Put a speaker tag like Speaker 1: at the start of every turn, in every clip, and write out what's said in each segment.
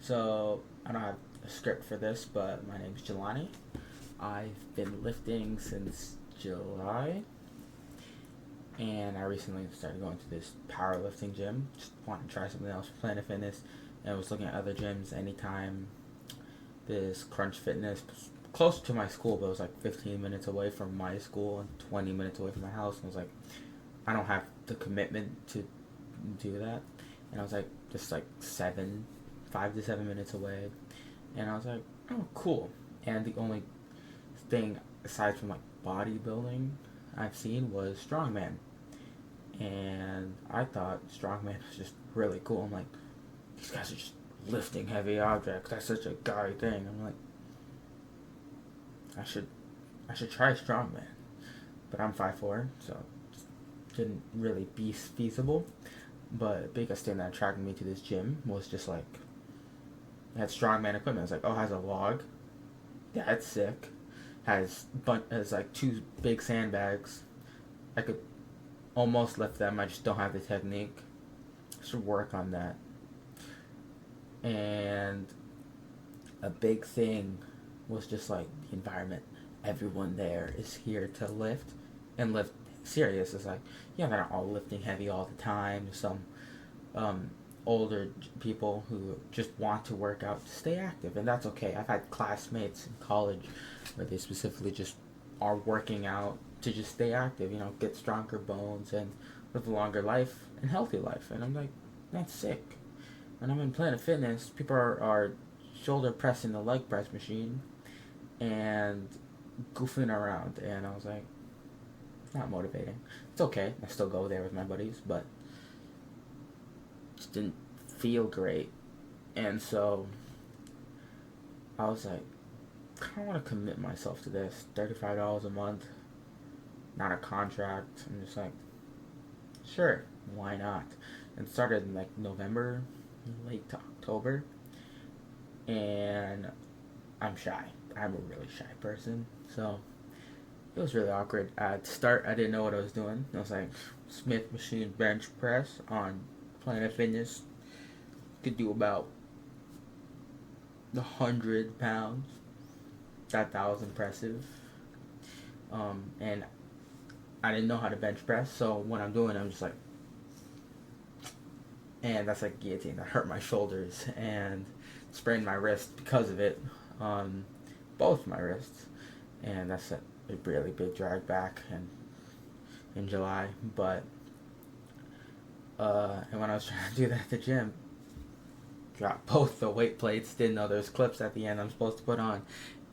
Speaker 1: So, I don't have a script for this, but my name's Jelani. I've been lifting since July, and I recently started going to this powerlifting gym. Just wanted to try something else for Planet Fitness, and I was looking at other gyms anytime. This Crunch Fitness, close to my school, but it was like 15 minutes away from my school and 20 minutes away from my house. And I was like, I don't have the commitment to do that. And I was like, just like 5 to 7 minutes away. And I was like, oh, cool. And the only thing aside from like bodybuilding I've seen was strongman. And I thought strongman was just really cool. I'm like, these guys are just lifting heavy objects. That's such a guy thing. I'm like, I should try strongman. But I'm 5'4", so it didn't really be feasible. But the biggest thing that attracted me to this gym was just like, it had strongman equipment. It's like, oh, it has a log. That's sick. Has like two big sandbags. I could almost lift them. I just don't have the technique. Should work on that. And a big thing was just like the environment. Everyone there is here to lift and lift serious. It's like, yeah, they're not all lifting heavy all the time. Some older people who just want to work out to stay active, and that's okay. I've had classmates in college where they specifically just are working out to just stay active, get stronger bones and live a longer life and healthy life. And I'm like, that's sick. When I'm in Planet Fitness, people are shoulder pressing the leg press machine and goofing around, and I was like, it's not motivating. It's okay, I still go there with my buddies, but just didn't feel great. And so I was like, I kind of want to commit myself to this. $35 a month, not a contract. I'm just like, sure, why not? And it started in like November, late to October, and I'm shy. I'm a really shy person, so it was really awkward. At the start, I didn't know what I was doing. I was like, Smith machine bench press on Planet Fitness. Could do about 100 pounds. That was impressive. And I didn't know how to bench press, so when I'm doing it, I'm just like, and that's like guillotine. That hurt my shoulders and sprained my wrist because of it. Both my wrists, and that's a really big drag back and in July. But and when I was trying to do that at the gym, dropped both the weight plates. Didn't know there's clips at the end I'm supposed to put on,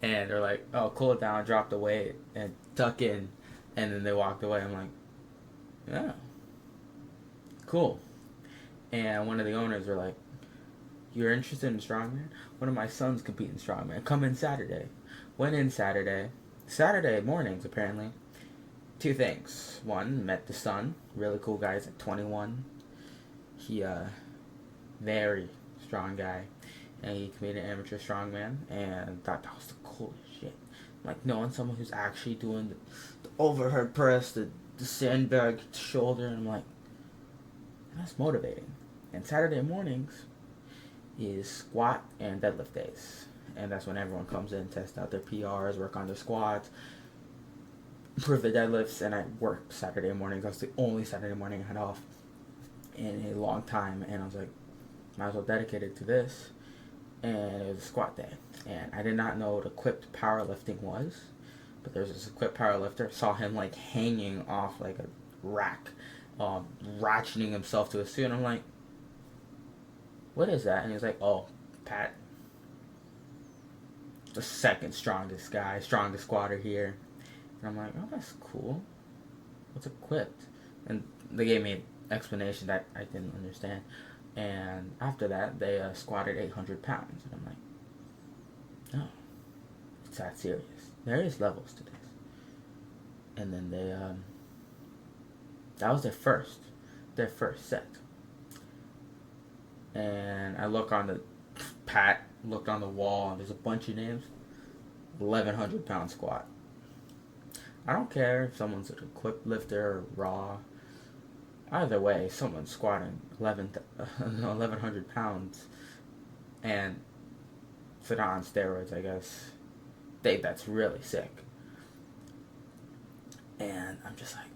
Speaker 1: and they're like, "Oh, cool it down, drop the weight, and tuck in," and then they walked away. I'm like, "Yeah, cool." And one of the owners were like, "You're interested in strongman? One of my sons compete in strongman. Come in Saturday." Went in Saturday mornings apparently. Two things. One, met the son, really cool guy. He's like 21. He very strong guy, and he competed in amateur strongman, and thought that was the coolest shit. Like knowing someone who's actually doing the overhead press, the sandbag shoulder, and I'm like, that's motivating. And Saturday mornings is squat and deadlift days, and that's when everyone comes in, test out their PRs, work on their squats, improve their deadlifts. And I worked Saturday mornings. That's the only Saturday morning I had off in a long time, and I was like, might as well dedicate it to this. And it was a squat day, and I did not know what equipped powerlifting was, but there's this equipped powerlifter. Saw him like hanging off like a rack, ratcheting himself to a suit, and I'm like, what is that? And he's like, oh, Pat, the second strongest squatter here. And I'm like, oh, that's cool. What's equipped? And they gave me an explanation that I didn't understand. And after that, they squatted 800 pounds. And I'm like, oh, it's that serious. There is levels to this. And then they, that was their first set. And I looked on the wall, and there's a bunch of names. 1,100 pound squat. I don't care if someone's an equipped lifter or raw. Either way, someone squatting 1,100 pounds and if they're not on steroids, I guess that's really sick. And I'm just like,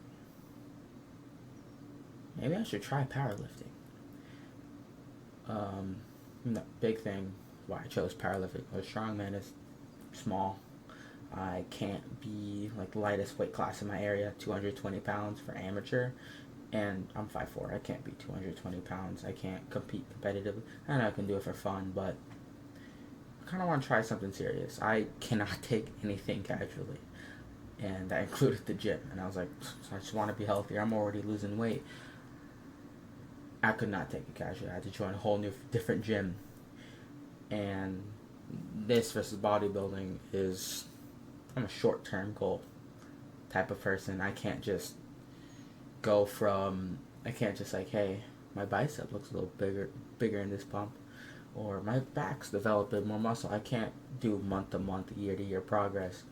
Speaker 1: maybe I should try powerlifting. The big thing why I chose powerlifting was strongman is small. I can't be like the lightest weight class in my area, 220 pounds for amateur, and I'm 5'4". I can't be 220 pounds. I can't compete competitively. I know I can do it for fun, but I kind of want to try something serious. I cannot take anything casually, and that included the gym. And I was like, I just want to be healthier. I'm already losing weight. I could not take it casually. I had to join a whole new, different gym. And this versus bodybuilding is, I'm a short-term goal type of person. I can't just like, hey, my bicep looks a little bigger in this pump, or my back's developing more muscle. I can't do month to month, year to year progress,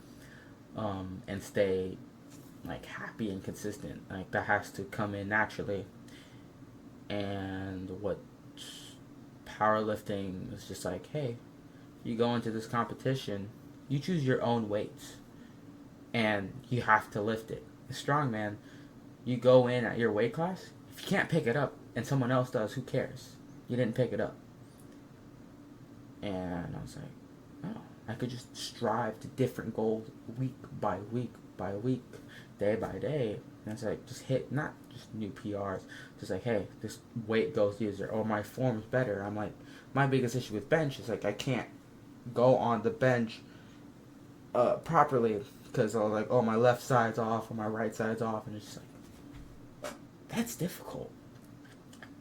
Speaker 1: and stay like happy and consistent. Like that has to come in naturally. And what powerlifting is just like, hey, you go into this competition, you choose your own weights, and you have to lift it. The strongman, you go in at your weight class. If you can't pick it up and someone else does, who cares? You didn't pick it up. And I was like, oh, I could just strive to different goals week by week by week, day by day. And it's like, just hit, not just new PRs, just like, hey, this weight goes easier, or my form's better. I'm like, my biggest issue with bench is like, I can't go on the bench properly because I was like, oh, my left side's off or my right side's off, and it's just like, that's difficult.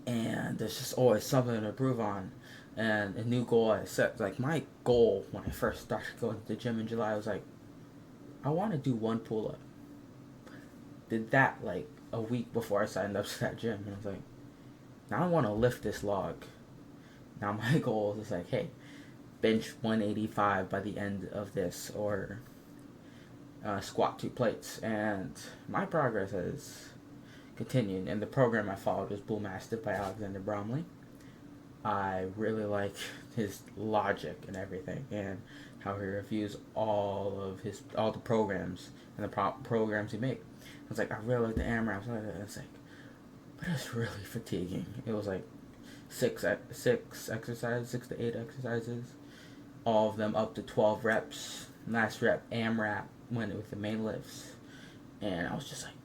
Speaker 1: And there's just always something to improve on. And a new goal I set, like my goal when I first started going to the gym in July, I was like, I want to do one pull-up. Did that like a week before I signed up to that gym, and I was like, now I want to lift this log. Now my goal is like, hey, bench 185 by the end of this, or squat 2 plates. And my progress has continued, and the program I followed was Bull Mastiff by Alexander Bromley. I really like his logic and everything, and how he reviews all the programs and the programs he makes. I was like, I really like the AMRAPs. It's like, but it's really fatiguing. It was like 6 exercises, 6 to 8 exercises, all of them up to 12 reps. Last rep AMRAP went with the main lifts, and I was just like,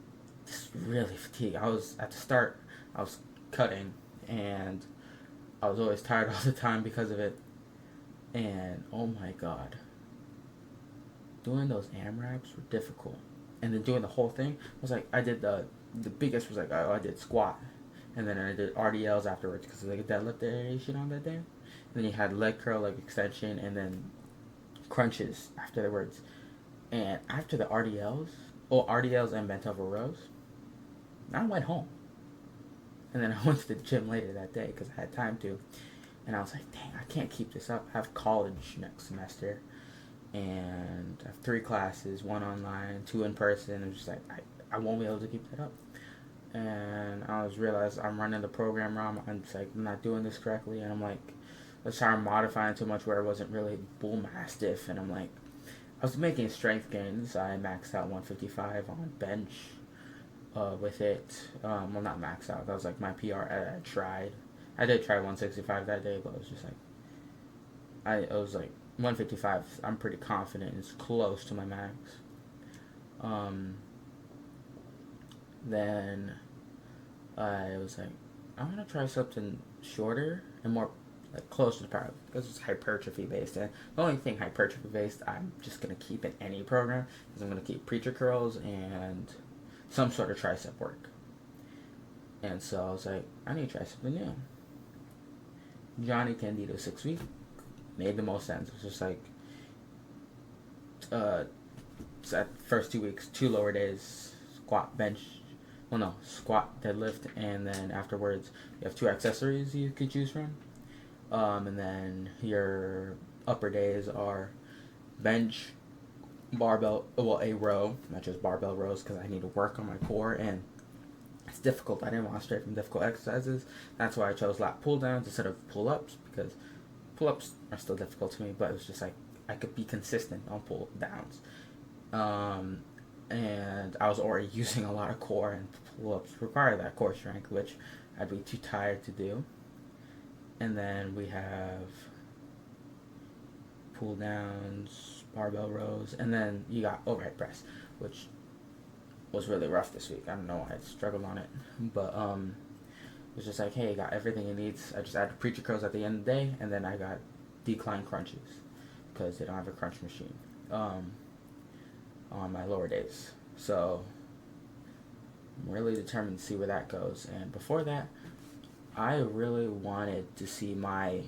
Speaker 1: this is really fatiguing. I was at the start, I was cutting, and I was always tired all the time because of it. And oh my god, doing those AMRAPs were difficult. And then doing the whole thing was like, I did the biggest was like, I did squat, and then I did RDLs afterwards because of like a deadlift variation on that day. And then you had leg curl, leg extension, and then crunches afterwards. And after the RDLs and bent over rows, I went home. And then I went to the gym later that day because I had time to. And I was like, dang, I can't keep this up. I have college next semester. And I have 3 classes, 1 online, 2 in person. I'm just like, I won't be able to keep that up. And I realized I'm running the program wrong. I'm just like, I'm not doing this correctly. And I'm like, let's start modifying too much where it wasn't really Bull Mastiff. And I'm like, I was making strength gains. I maxed out 155 on bench with it. Well, not maxed out. That was like my PR. I tried. I did try 165 that day, but it was just like, it was like 155. I'm pretty confident it's close to my max. Then I was like, I want to try something shorter and more like closer to power because it's hypertrophy based. And the only thing hypertrophy based I'm just gonna keep in any program is I'm gonna keep preacher curls and some sort of tricep work. And so I was like, I need to try something new. Johnny Candido 6 week made the most sense. It was just like, so first 2 weeks, 2 lower days, squat, bench, squat, deadlift, and then afterwards you have 2 accessories you could choose from. And then your upper days are bench, barbell, a row, not just barbell rows because I need to work on my core, and it's difficult. I didn't want to stray from difficult exercises. That's why I chose lat pull downs instead of pull ups, because pull-ups are still difficult to me, but it was just like I could be consistent on pull downs. And I was already using a lot of core, and pull-ups require that core strength, which I'd be too tired to do. And then we have pull downs, barbell rows, and then you got overhead press, which was really rough this week. I don't know why I struggled on it, but it was just like, hey, you got everything it needs. I just added preacher curls at the end of the day, and then I got decline crunches because they don't have a crunch machine on my lower days. So I'm really determined to see where that goes. And before that, I really wanted to see my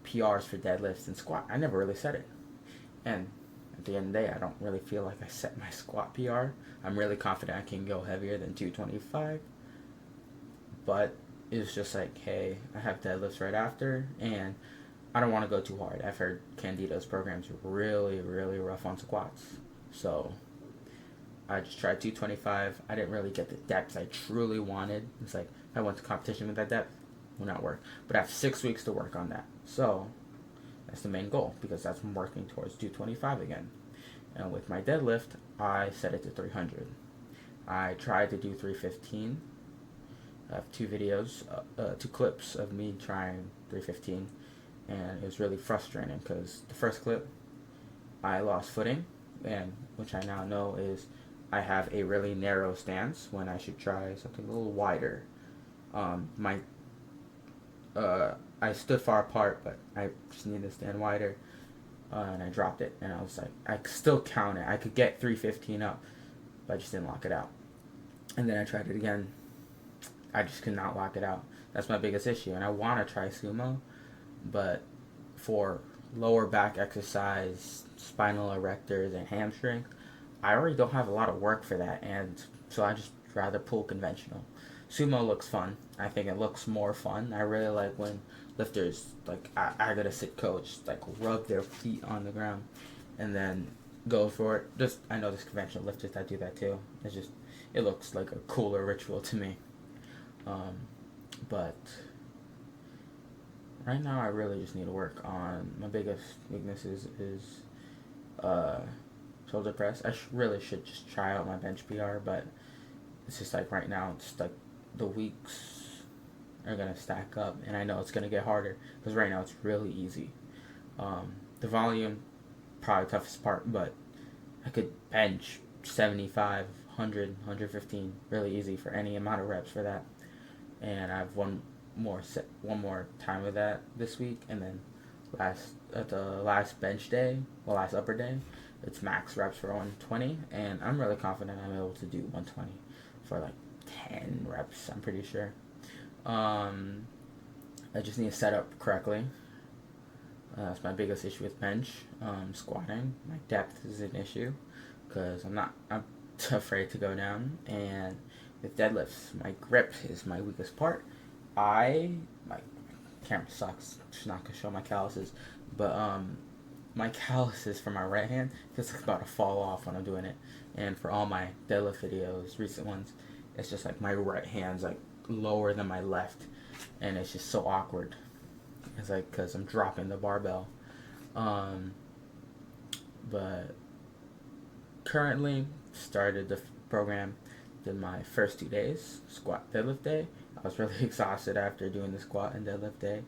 Speaker 1: PRs for deadlifts and squat. I never really set it. And at the end of the day, I don't really feel like I set my squat PR. I'm really confident I can go heavier than 225. But it's just like, hey, I have deadlifts right after, and I don't want to go too hard. I've heard Candido's programs are really, really rough on squats. So I just tried 225. I didn't really get the depth I truly wanted. It's like, if I went to competition with that depth, it will not work. But I have 6 weeks to work on that. So that's the main goal, because that's I'm working towards 225 again. And with my deadlift, I set it to 300. I tried to do 315. I have 2 videos, 2 clips of me trying 315, and it was really frustrating because the first clip, I lost footing, and which I now know is I have a really narrow stance when I should try something a little wider. I stood far apart, but I just needed to stand wider, and I dropped it, and I was like, I still count it. I could get 315 up, but I just didn't lock it out. And then I tried it again. I just could not lock it out. That's my biggest issue, and I want to try sumo, but for lower back exercise, spinal erectors, and hamstring, I already don't have a lot of work for that, and so I just rather pull conventional. Sumo looks fun. I think it looks more fun. I really like when lifters, like, I gotta sit coach, like, rub their feet on the ground and then go for it. Just, I know there's conventional lifters that do that too. It's just, it looks like a cooler ritual to me. But right now I really just need to work on my biggest weaknesses is shoulder press. I really should just try out my bench PR, but it's just like right now, it's like the weeks are gonna stack up, and I know it's gonna get harder because right now it's really easy. The volume, probably the toughest part, but I could bench 75, 100, 115 really easy for any amount of reps for that. And I have one more time with that this week, and then last bench day, last upper day, it's max reps for 120, and I'm really confident I'm able to do 120 for like 10 reps. I'm pretty sure. I just need to set up correctly. That's my biggest issue with bench. Squatting, my depth is an issue because I'm afraid to go down, and with deadlifts, my grip is my weakest part. My camera sucks. Just not gonna show my calluses, but my calluses for my right hand feels like about to fall off when I'm doing it. And for all my deadlift videos, recent ones, it's just like my right hand's like lower than my left, and it's just so awkward. It's like because I'm dropping the barbell. But currently started the program. Did my first 2 days, squat deadlift day. I was really exhausted after doing the squat and deadlift day,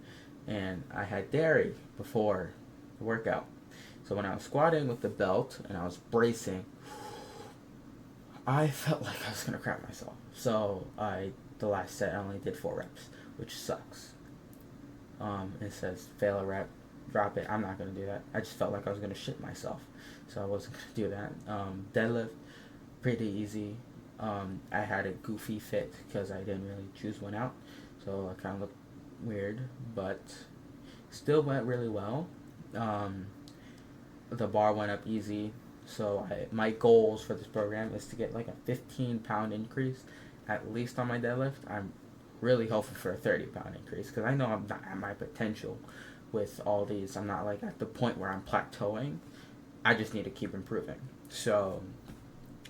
Speaker 1: and I had dairy before the workout. So when I was squatting with the belt and I was bracing, I felt like I was gonna crap myself. So the last set I only did 4 reps, which sucks. It says fail a rep, drop it. I'm not gonna do that. I just felt like I was gonna shit myself, so I wasn't gonna do that. Deadlift, pretty easy. I had a goofy fit because I didn't really choose one out, so I kind of looked weird, but still went really well. The bar went up easy, so my goals for this program is to get like a 15-pound increase at least on my deadlift. I'm really hopeful for a 30-pound increase because I know I'm not at my potential with all these. I'm not like at the point where I'm plateauing. I just need to keep improving. So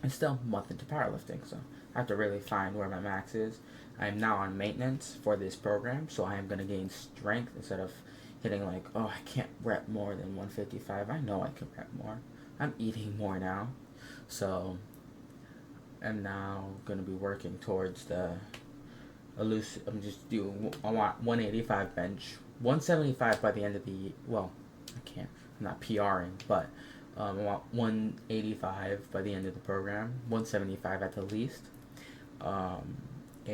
Speaker 1: it's still a month into powerlifting, so I have to really find where my max is. I am now on maintenance for this program, so I am going to gain strength instead of hitting like, oh, I can't rep more than 155. I know I can rep more. I'm eating more now. So I'm now going to be working towards the elusive. I want 185 bench, 175 by the end of the, well, I can't, I'm not PRing, but I want 185 by the end of the program, 175 at the least. I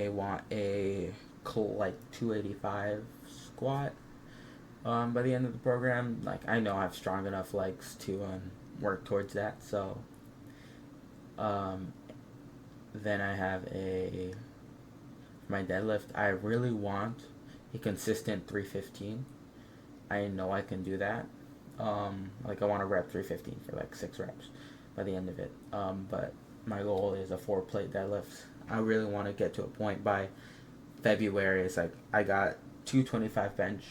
Speaker 1: want a like 285 squat by the end of the program. Like, I know I have strong enough legs to work towards that. So then I have my deadlift. I really want a consistent 315. I know I can do that. Like, I want to rep 315 for like 6 reps by the end of it. But my goal is a 4-plate deadlift. I really want to get to a point by February. It's like I got 225 bench,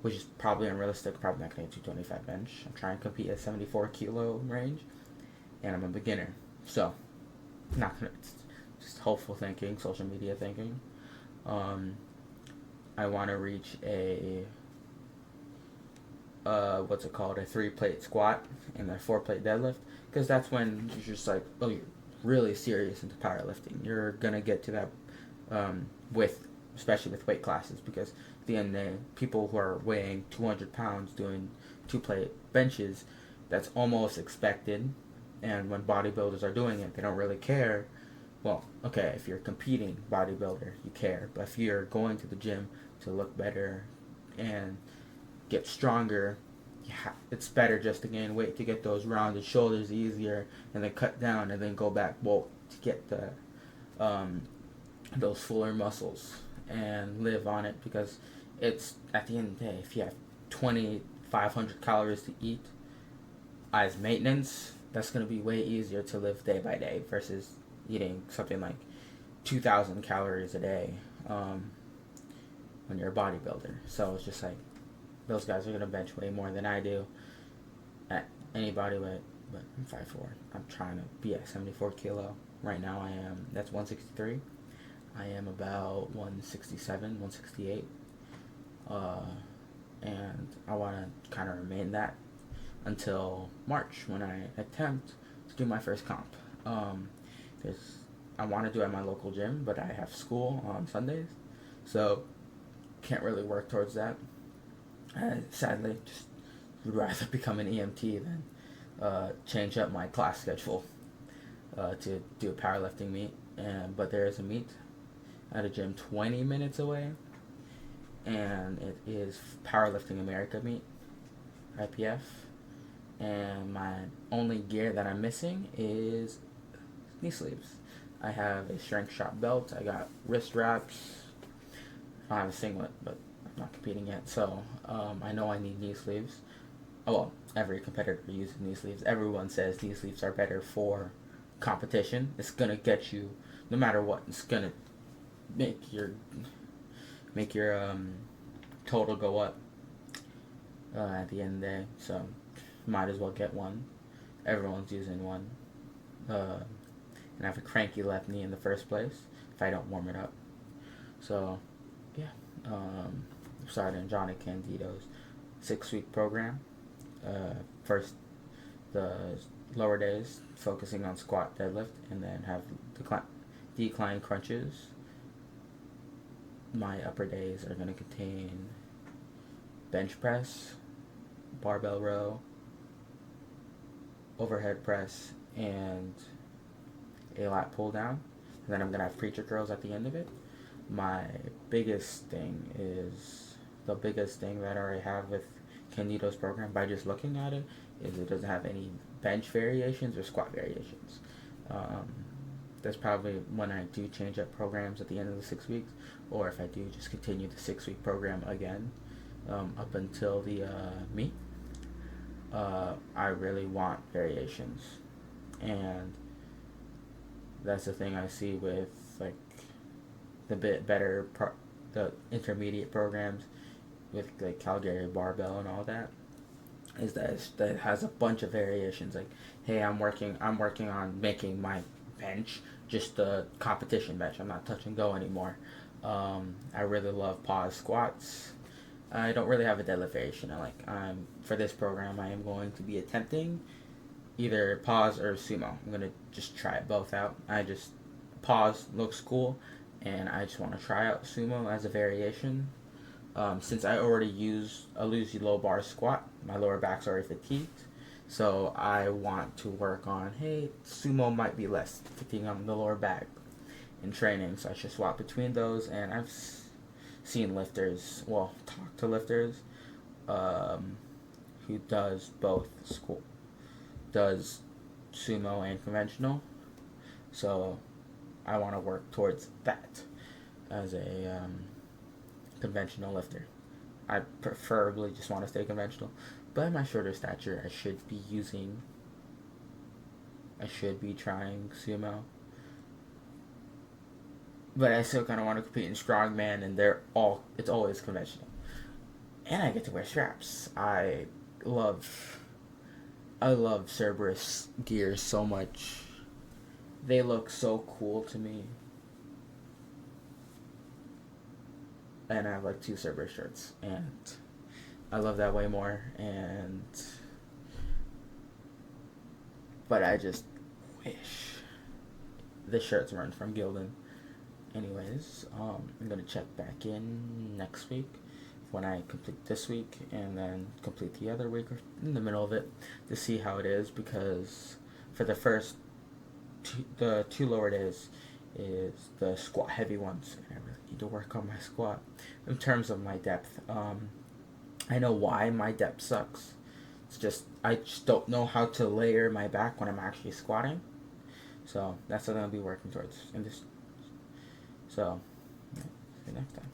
Speaker 1: which is probably unrealistic. Probably not going to get 225 bench. I'm trying to compete at 74 kilo range, and I'm a beginner. So, not gonna. It's just hopeful thinking, social media thinking. I want to reach a what's it called? A 3-plate squat and a 4-plate deadlift, because that's when you're just like, oh, you're really serious into powerlifting. You're gonna get to that especially with weight classes, because at the end of the day, people who are weighing 200 pounds doing 2-plate benches, that's almost expected. And when bodybuilders are doing it, they don't really care. Well, okay, if you're a competing bodybuilder, you care. But if you're going to the gym to look better and get stronger, it's better just to gain weight, to get those rounded shoulders easier, and then cut down and then go back bulk to get the those fuller muscles and live on it. Because it's, at the end of the day, if you have 2,500 calories to eat as maintenance, that's going to be way easier to live day by day versus eating something like 2,000 calories a day when you're a bodybuilder. So it's just like, those guys are going to bench way more than I do at any body weight. But I'm 5'4". I'm trying to be at 74 kilo. Right now that's 163. I am about 167, 168. And I want to kind of remain that until March, when I attempt to do my first comp. I want to do it at my local gym, but I have school on Sundays, so can't really work towards that. I sadly just would rather become an EMT than change up my class schedule to do a powerlifting meet. But there is a meet at a gym 20 minutes away, and it is Powerlifting America meet, IPF. And my only gear that I'm missing is knee sleeves. I have a strength shot belt. I got wrist wraps. I don't have a singlet, but I'm not competing yet. So I know I need knee sleeves. Oh, well, every competitor uses knee sleeves. Everyone says knee sleeves are better for competition. It's gonna get you, no matter what. It's gonna make your total go up at the end of the day. So might as well get one. Everyone's using one. And I have a cranky left knee in the first place if I don't warm it up. So, yeah. Starting Johnny Candido's 6-week program. First, the lower days focusing on squat, deadlift, and then have decline crunches. My upper days are going to contain bench press, barbell row, overhead press, and a lat pull down. And then I'm going to have preacher curls at the end of it. My biggest thing that I already have with Candido's program, by just looking at it, is it doesn't have any bench variations or squat variations. That's probably when I do change up programs at the end of the 6 weeks, or if I do just continue the 6-week program again up until the meet. I really want variations, and that's the thing I see with like the bit better the intermediate programs with like Calgary barbell and all that, is that it has a bunch of variations. Like, hey, I'm working on making my bench just a competition bench. I'm not touch and go anymore. I really love pause squats. I don't really have a deadlift variation. For this program, I am going to be attempting either pause or sumo. I'm gonna just try it both out. I just pause looks cool, and I just want to try out sumo as a variation. Since I already use a Lucy low bar squat, my lower back's already fatigued. So I want to work on, hey, sumo might be less fatiguing on the lower back in training. So I should swap between those. And I've seen lifters, talk to lifters who does both school, does sumo and conventional. So I want to work towards that as a conventional lifter. I preferably just want to stay conventional, but at my shorter stature, I should be trying sumo. But I still kind of want to compete in strongman, and it's always conventional. And I get to wear straps. I love Cerberus gear so much. They look so cool to me. And I have like 2 Cerberus shirts, and I love that way more. But I just wish the shirts weren't from Gildan. Anyways, I'm gonna check back in next week when I complete this week, and then complete the other week or in the middle of it to see how it is, because for the first the 2 lower days is the squat heavy ones, and I really need to work on my squat in terms of my depth. I know why my depth sucks. I just don't know how to layer my back when I'm actually squatting. So that's what I'm gonna be working towards in this. So, see you next time.